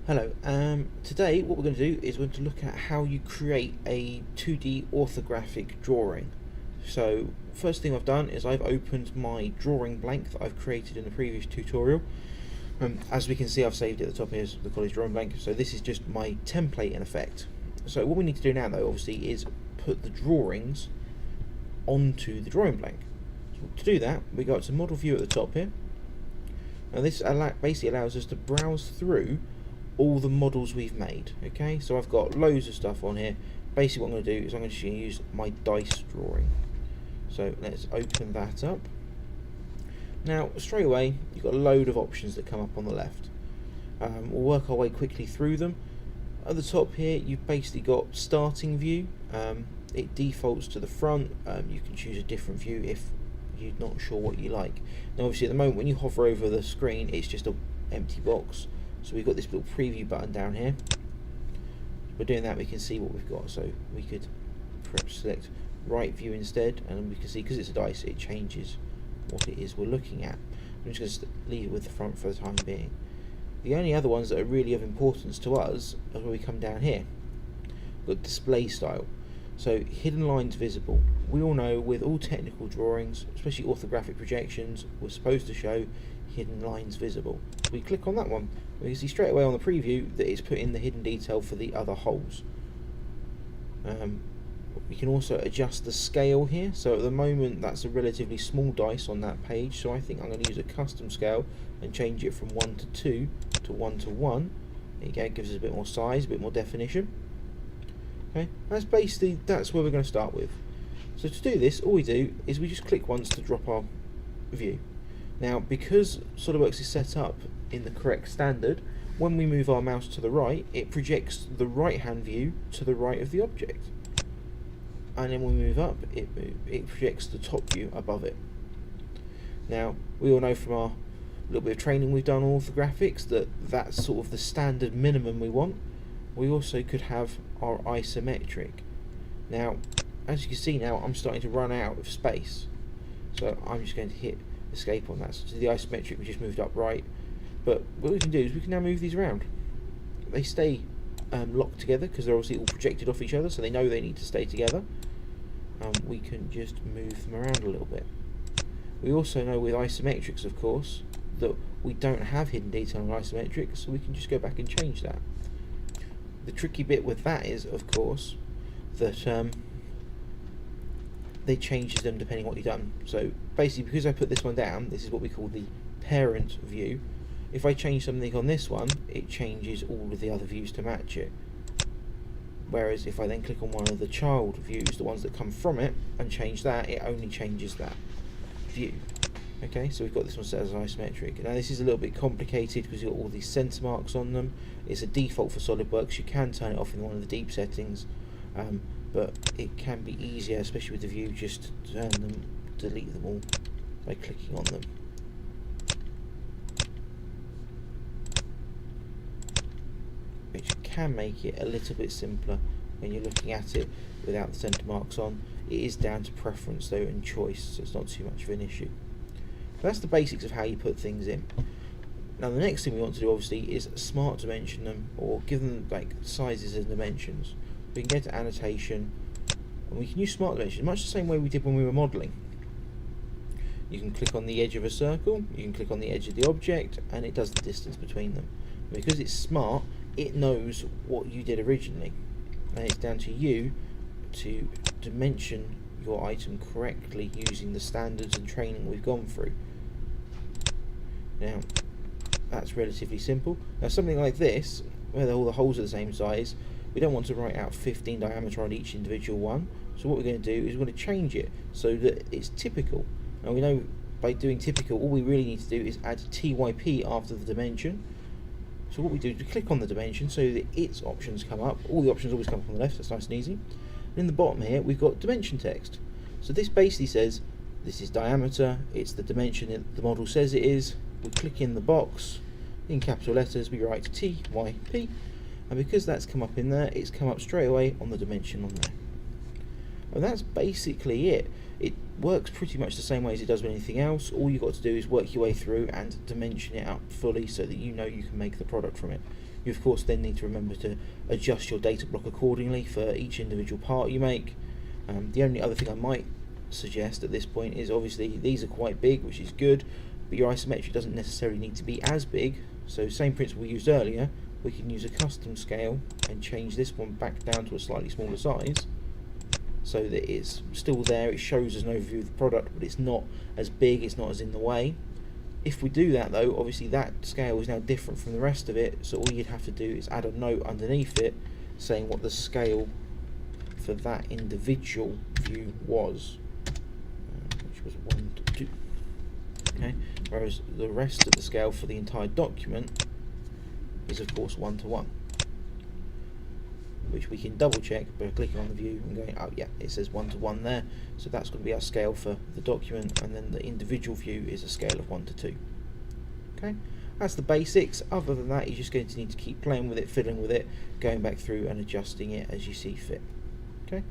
Hello, today what we're going to do is we're going to look at how you create a 2D orthographic drawing. So first thing I've done is I've opened my drawing blank that I've created in the previous tutorial. As we can see, I've saved it at the top here as the college drawing blank, so this is just my template in effect. So what we need to do now though obviously is put the drawings onto the drawing blank. So to do that we go to model view at the top here. Now this basically allows us to browse through all the models we've made. Okay, so I've got loads of stuff on here. Basically what I'm going to do is I'm going to use my dice drawing. So let's open that up. Now straight away you've got a load of options that come up on the left. We'll work our way quickly through them. At the top here you've basically got starting view. It defaults to the front. You can choose a different view if you're not sure what you like. Now obviously at the moment when you hover over the screen it's just an empty box. So we've got this little preview button down here. By doing that we can see what we've got. So we could perhaps select right view instead, and we can see because it's a dice it changes what it is we're looking at. I'm just going to leave it with the front for the time being. The only other ones that are really of importance to us are where we come down here. We've got display style. So hidden lines visible. We all know with all technical drawings, especially orthographic projections, we're supposed to show hidden lines visible. We click on that one. We can see straight away on the preview that it's put in the hidden detail for the other holes. We can also adjust the scale here. So at the moment that's a relatively small dice on that page, so I think I'm going to use a custom scale and change it from 1 to 2 to 1 to 1. There you go, it gives us a bit more size, a bit more definition. Okay, that's where we're going to start with. So to do this, all we do is we just click once to drop our view. Now because SolidWorks is set up in the correct standard, when we move our mouse to the right it projects the right hand view to the right of the object, and then when we move up it projects the top view above it. Now we all know from our little bit of training we've done on orthographics that that's sort of the standard minimum we want. We also could have our isometric. Now as you can see now I'm starting to run out of space, so I'm just going to hit escape on that. So the isometric we just moved up right, but what we can do is we can now move these around. They stay locked together because they're obviously all projected off each other, so they know they need to stay together. We can just move them around a little bit. We also know with isometrics of course that we don't have hidden detail on isometrics, so we can just go back and change that. The tricky bit with that is of course that they changes them depending on what you've done. So basically because I put this one down, this is what we call the parent view. If I change something on this one it changes all of the other views to match it, whereas if I then click on one of the child views, the ones that come from it, and change that, it only changes that view. Okay, so we've got this one set as isometric. Now this is a little bit complicated because you've got all these centre marks on them. It's a default for SolidWorks. You can turn it off in one of the deep settings, but it can be easier, especially with the view, just to turn them, delete them all by clicking on them. Which can make it a little bit simpler when you're looking at it without the centre marks on. It is down to preference though and choice, so it's not too much of an issue. So that's the basics of how you put things in. Now the next thing we want to do obviously is smart dimension them, or give them like sizes and dimensions. We can go to annotation and we can use smart dimension much the same way we did when we were modelling. You can click on the edge of a circle, you can click on the edge of the object, and it does the distance between them. Because it's smart, it knows what you did originally, and it's down to you to dimension your item correctly using the standards and training we've gone through. Now that's relatively simple. Now something like this, where all the holes are the same size, we don't want to write out 15 diameter on each individual one, so what we're going to do is we're going to change it so that it's typical. Now we know by doing typical all we really need to do is add TYP after the dimension. So what we do is we click on the dimension so that its options come up. All the options always come up on the left, that's nice and easy. And in the bottom here we've got dimension text. So this basically says this is diameter, it's the dimension that the model says it is. We click in the box, in capital letters we write TYP, and because that's come up in there, it's come up straight away on the dimension on there. And that's basically it. It works pretty much the same way as it does with anything else. All you've got to do is work your way through and dimension it up fully so that you know you can make the product from it. You of course then need to remember to adjust your data block accordingly for each individual part you make. The only other thing I might suggest at this point is obviously these are quite big, which is good, but your isometric doesn't necessarily need to be as big. So same principle we used earlier, we can use a custom scale and change this one back down to a slightly smaller size so that it's still there. It shows us an overview of the product, but it's not as big, it's not as in the way. If we do that though, obviously that scale is now different from the rest of it, so all you'd have to do is add a note underneath it saying what the scale for that individual view was, which was 1 to 2. Okay, whereas the rest of the scale for the entire document is of course 1 to 1, which we can double check by clicking on the view and going, oh yeah, it says 1 to 1 there, so that's going to be our scale for the document, and then the individual view is a scale of 1 to 2. Okay, that's the basics. Other than that, you're just going to need to keep playing with it, fiddling with it, going back through and adjusting it as you see fit. Okay.